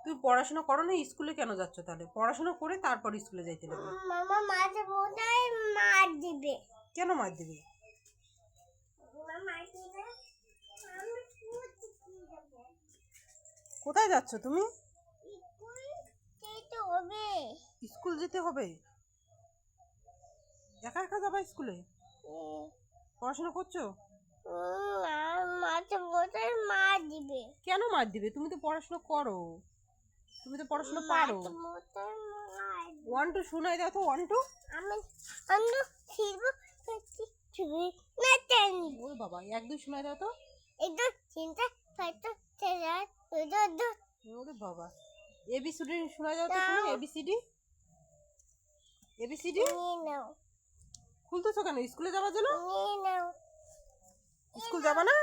তুই পড়াশোনা করো না, স্কুলে কেন যাচ্ছ তাহলে? পড়াশোনা করে তারপর স্কুলে যাইতে লাগবে। মামা মাঝে মধ্যে মার দিবে। কেন মার দিবি? কোথায় যাচ্ছ তুমি? স্কুল যেতে হবে? একা একা যাবা স্কুলে? পড়াশোনা করছো? মাঝে মধ্যে মার দিবে। কেন মার দিবে? তুমি তো পড়াশোনা করো, তুমি তো পড়াশোনা পারো। 1 2 শোনাই দাও তো, 1 2। আমি আমি খিরবো না তেন। ওরে বাবা, 1 2 শোনাই দাও তো। এটা চিন্তা ফাইটা তেরা তো ওরে বাবা, এবিসিডি শোনাই দাও তো, শুনি এবিসিডি। এবিসিডি নাও খুলতেছো কেন? স্কুলে যাওয়ার জন্য? নাও স্কুল যাবা না?